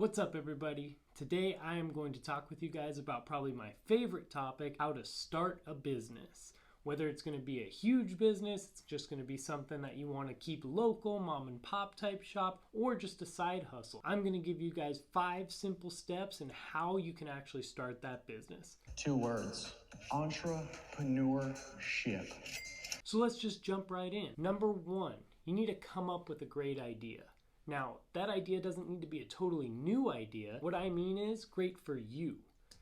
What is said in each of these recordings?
What's up, everybody? Today I am going to talk with you guys about probably my favorite topic, how to start a business. Whether it's going to be a huge business, it's just going to be something that you want to keep local, mom and pop type shop, or just a side hustle. I'm going to give you guys 5 simple steps in how you can actually start that business. 2 words, entrepreneurship. So let's just jump right in. Number 1, you need to come up with a great idea. Now, that idea doesn't need to be a totally new idea. What I mean is great for you.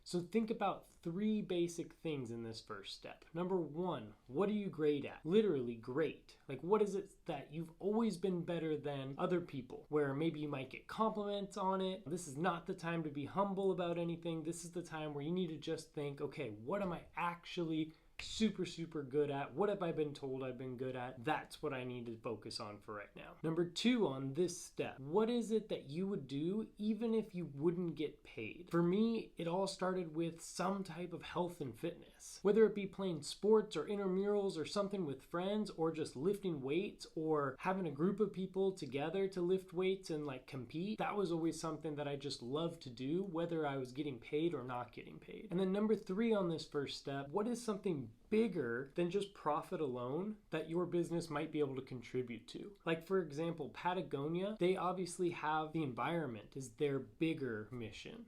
So think about 3 basic things in this first step. Number 1, what are you great at? Literally great. Like, what is it that you've always been better than other people? Where maybe you might get compliments on it. This is not the time to be humble about anything. This is the time where you need to just think, okay, what am I actually super good at? What have I been told I've been good at? That's what I need to focus on for right now. Number 2 on this step, what is it that you would do even if you wouldn't get paid? For me, it all started with some type of health and fitness. Whether it be playing sports or intramurals or something with friends or just lifting weights or having a group of people together to lift weights and like compete, that was always something that I just loved to do, whether I was getting paid or not getting paid. And then number 3 on this first step, what is something bigger than just profit alone that your business might be able to contribute to? Like, for example, Patagonia, they obviously have the environment as their bigger mission.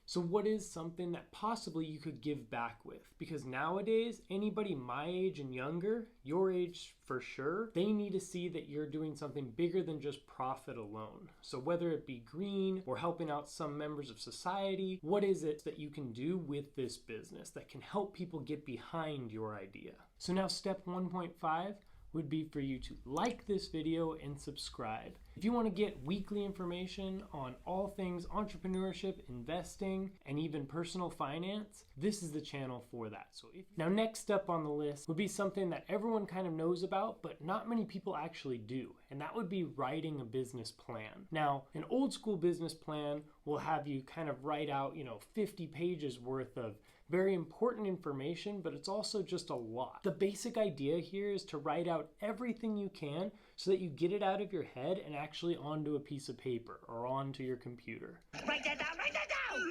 So what is something that possibly you could give back with? Because nowadays, anybody my age and younger, your age for sure, they need to see that you're doing something bigger than just profit alone. So whether it be green or helping out some members of society, what is it that you can do with this business that can help people get behind your idea? So now step 1.5 would be for you to like this video and subscribe. If you want to get weekly information on all things entrepreneurship, investing, and even personal finance, this is the channel for that. Now next up on the list would be something that everyone kind of knows about, but not many people actually do, and that would be writing a business plan. Now, an old school business plan will have you kind of write out, 50 pages worth of very important information, but it's also just a lot. The basic idea here is to write out everything you can so that you get it out of your head and actually onto a piece of paper or onto your computer. Write that down, write that down!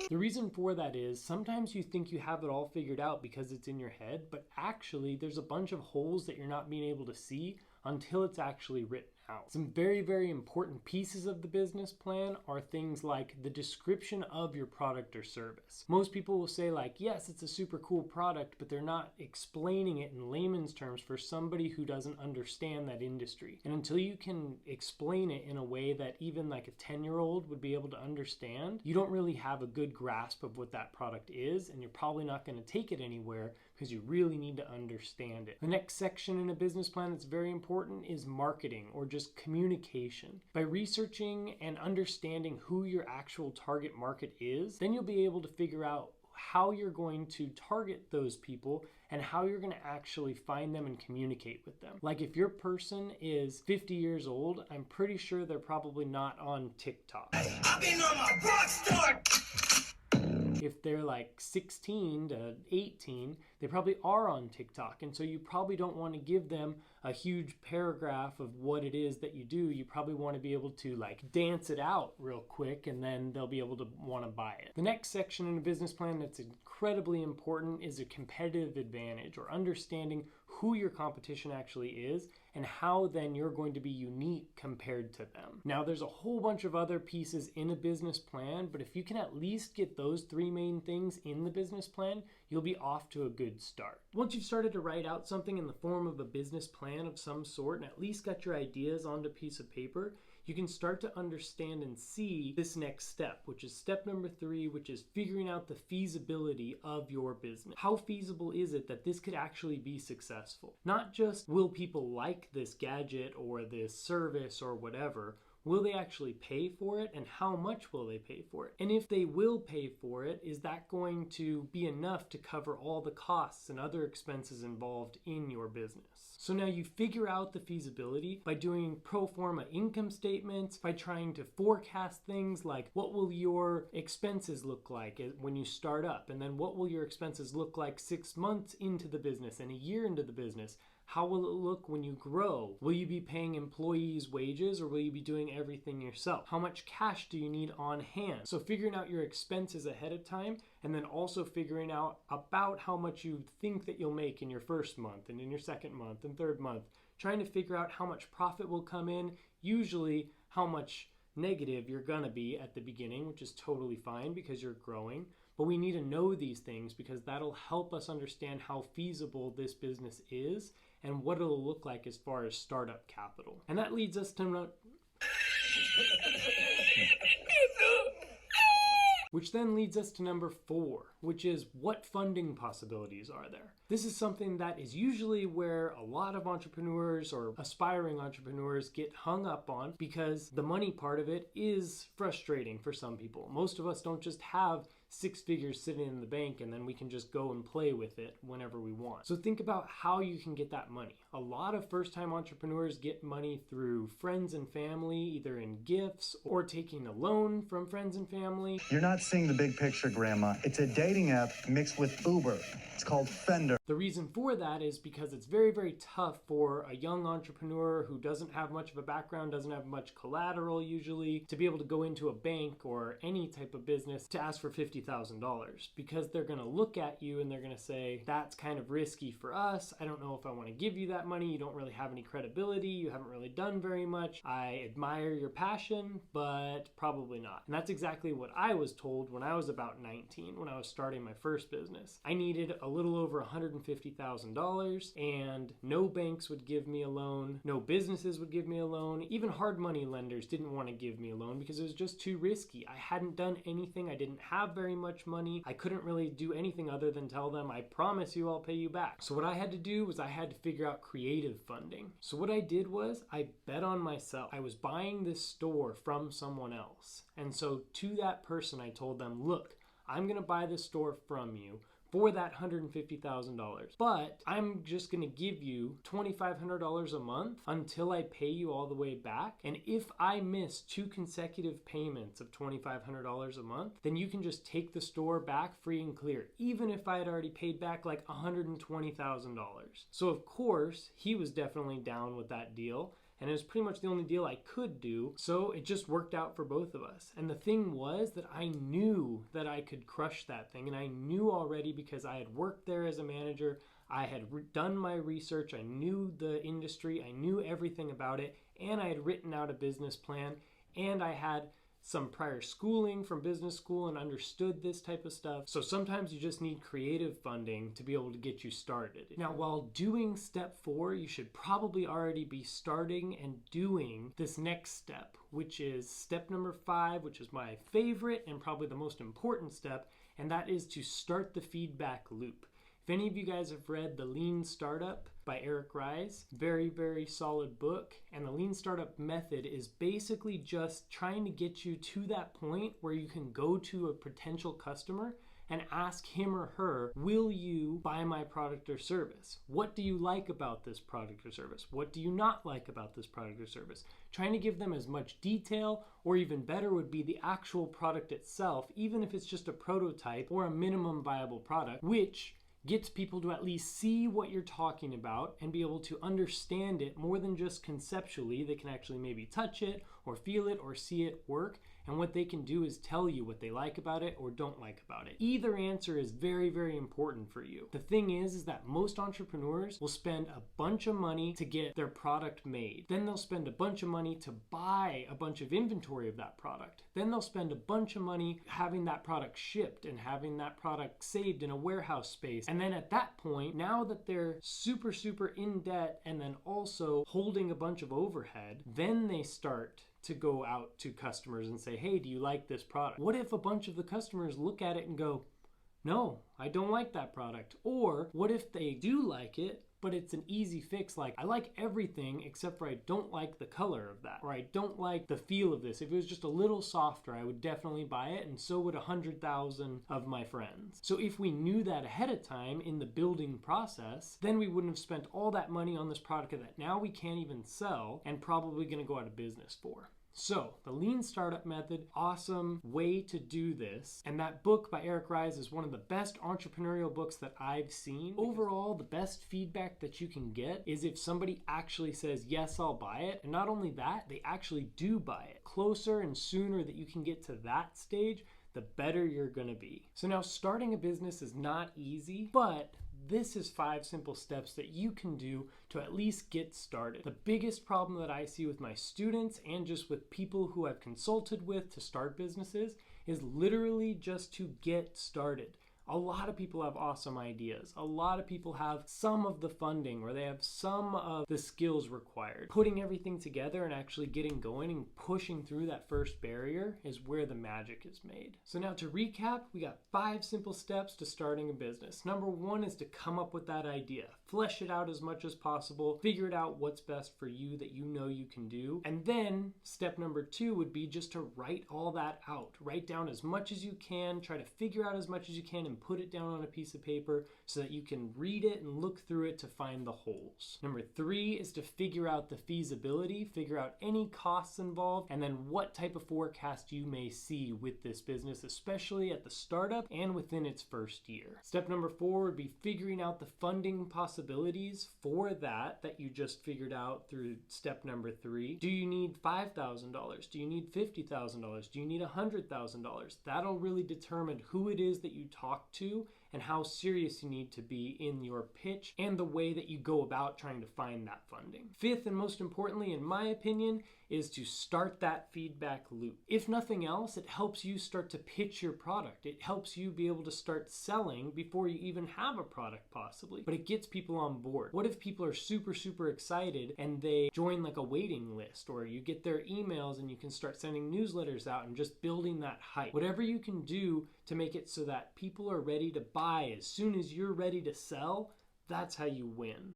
The reason for that is sometimes you think you have it all figured out because it's in your head, but actually there's a bunch of holes that you're not being able to see until it's actually written out. Some very important pieces of the business plan are things like the description of your product or service. Most people will say like, yes, it's a super cool product, but they're not explaining it in layman's terms for somebody who doesn't understand that industry. And until you can explain it in a way that even like a 10-year-old would be able to understand, you don't really have a good grasp of what that product is, and you're probably not going to take it anywhere because you really need to understand it. The next section in a business plan that's very important is marketing, or just communication. By researching and understanding who your actual target market is, then you'll be able to figure out how you're going to target those people and how you're going to actually find them and communicate with them. Like, if your person is 50 years old, I'm pretty sure they're probably not on TikTok. I've been on my rock star! If they're like 16 to 18, they probably are on TikTok. And so you probably don't want to give them a huge paragraph of what it is that you do. You probably want to be able to like dance it out real quick, and then they'll be able to want to buy it. The next section in a business plan that's incredibly important is a competitive advantage, or understanding who your competition actually is and how then you're going to be unique compared to them. Now, there's a whole bunch of other pieces in a business plan, but if you can at least get those 3 main things in the business plan, you'll be off to a good start. Once you've started to write out something in the form of a business plan of some sort and at least got your ideas onto a piece of paper, you can start to understand and see this next step, which is step number 3, which is figuring out the feasibility of your business. How feasible is it that this could actually be successful? Not just will people like this gadget or this service or whatever, will they actually pay for it, and how much will they pay for it? And if they will pay for it, is that going to be enough to cover all the costs and other expenses involved in your business? So now you figure out the feasibility by doing pro forma income statements, by trying to forecast things like what will your expenses look like when you start up, and then what will your expenses look like 6 months into the business and a year into the business. How will it look when you grow? Will you be paying employees wages or will you be doing everything yourself? How much cash do you need on hand? So figuring out your expenses ahead of time, and then also figuring out about how much you think that you'll make in your first month and in your second month and third month. Trying to figure out how much profit will come in, usually how much negative you're gonna be at the beginning, which is totally fine because you're growing. But we need to know these things because that'll help us understand how feasible this business is and what it'll look like as far as startup capital. And that leads us to which then leads us to number 4, which is what funding possibilities are there? This is something that is usually where a lot of entrepreneurs or aspiring entrepreneurs get hung up on because the money part of it is frustrating for some people. Most of us don't just have 6 figures sitting in the bank and then we can just go and play with it whenever we want. So think about how you can get that money. A lot of first-time entrepreneurs get money through friends and family, either in gifts or taking a loan from friends and family. You're not seeing the big picture, Grandma. It's a dating app mixed with Uber. It's called Fender. The reason for that is because it's very, very tough for a young entrepreneur who doesn't have much of a background, doesn't have much collateral usually, to be able to go into a bank or any type of business to ask for $50,000 because they're going to look at you and they're going to say, that's kind of risky for us. I don't know if I want to give you that money. You don't really have any credibility. You haven't really done very much. I admire your passion, but probably not. And that's exactly what I was told when I was about 19, when I was starting my first business. I needed a little over $150,000 and no banks would give me a loan. No businesses would give me a loan. Even hard money lenders didn't want to give me a loan because it was just too risky. I hadn't done anything. I didn't have very much money. I couldn't really do anything other than tell them, I promise you I'll pay you back. So what I had to do was I had to figure out creative funding. So what I did was I bet on myself. I was buying this store from someone else. And so to that person, I told them, look, I'm going to buy this store from you for that $150,000. But I'm just gonna give you $2,500 a month until I pay you all the way back. And if I miss 2 consecutive payments of $2,500 a month, then you can just take the store back free and clear, even if I had already paid back like $120,000. So of course, he was definitely down with that deal. And it was pretty much the only deal I could do, so it just worked out for both of us. And the thing was that I knew that I could crush that thing, and I knew already because I had worked there as a manager, I had done my research, I knew the industry, I knew everything about it, and I had written out a business plan, and I had some prior schooling from business school and understood this type of stuff. So sometimes you just need creative funding to be able to get you started. Now, while doing step 4, you should probably already be starting and doing this next step, which is step number 5, which is my favorite and probably the most important step, and that is to start the feedback loop. If any of you guys have read The Lean Startup by Eric Ries, very, very solid book. And the Lean Startup method is basically just trying to get you to that point where you can go to a potential customer and ask him or her, will you buy my product or service? What do you like about this product or service? What do you not like about this product or service? Trying to give them as much detail, or even better would be the actual product itself, even if it's just a prototype or a minimum viable product, which gets people to at least see what you're talking about and be able to understand it more than just conceptually. They can actually maybe touch it or feel it or see it work. And what they can do is tell you what they like about it or don't like about it. Either answer is very, very important for you. The thing is that most entrepreneurs will spend a bunch of money to get their product made. Then they'll spend a bunch of money to buy a bunch of inventory of that product. Then they'll spend a bunch of money having that product shipped and having that product saved in a warehouse space. And then at that point, now that they're super, super in debt and then also holding a bunch of overhead, then they start to go out to customers and say, hey, do you like this product? What if a bunch of the customers look at it and go, no, I don't like that product? Or what if they do like it, but it's an easy fix, like I like everything except for I don't like the color of that, or I don't like the feel of this. If it was just a little softer, I would definitely buy it, and so would 100,000 of my friends. So if we knew that ahead of time in the building process, then we wouldn't have spent all that money on this product that now we can't even sell and probably gonna go out of business for. So, the lean startup method, awesome way to do this. And that book by Eric Ries is one of the best entrepreneurial books that I've seen. Overall, the best feedback that you can get is if somebody actually says, yes, I'll buy it. And not only that, they actually do buy it. Closer and sooner that you can get to that stage, the better you're gonna be. So now starting a business is not easy, but this is 5 simple steps that you can do to at least get started. The biggest problem that I see with my students and just with people who I've consulted with to start businesses is literally just to get started. A lot of people have awesome ideas. A lot of people have some of the funding or they have some of the skills required. Putting everything together and actually getting going and pushing through that first barrier is where the magic is made. So now to recap, we got 5 simple steps to starting a business. Number 1 is to come up with that idea. Flesh it out as much as possible. Figure it out what's best for you that you know you can do. And then step number 2 would be just to write all that out. Write down as much as you can. Try to figure out as much as you can and put it down on a piece of paper so that you can read it and look through it to find the holes. Number 3 is to figure out the feasibility, figure out any costs involved, and then what type of forecast you may see with this business, especially at the startup and within its first year. Step number 4 would be figuring out the funding possibilities for that you just figured out through step number 3. Do you need $5,000? Do you need $50,000? Do you need $100,000? That'll really determine who it is that you talk to and how serious you need to be in your pitch and the way that you go about trying to find that funding. 5th, and most importantly, in my opinion, is to start that feedback loop. If nothing else, it helps you start to pitch your product. It helps you be able to start selling before you even have a product possibly, but it gets people on board. What if people are super, super excited and they join like a waiting list, or you get their emails and you can start sending newsletters out and just building that hype. Whatever you can do to make it so that people are ready to buy as soon as you're ready to sell, that's how you win.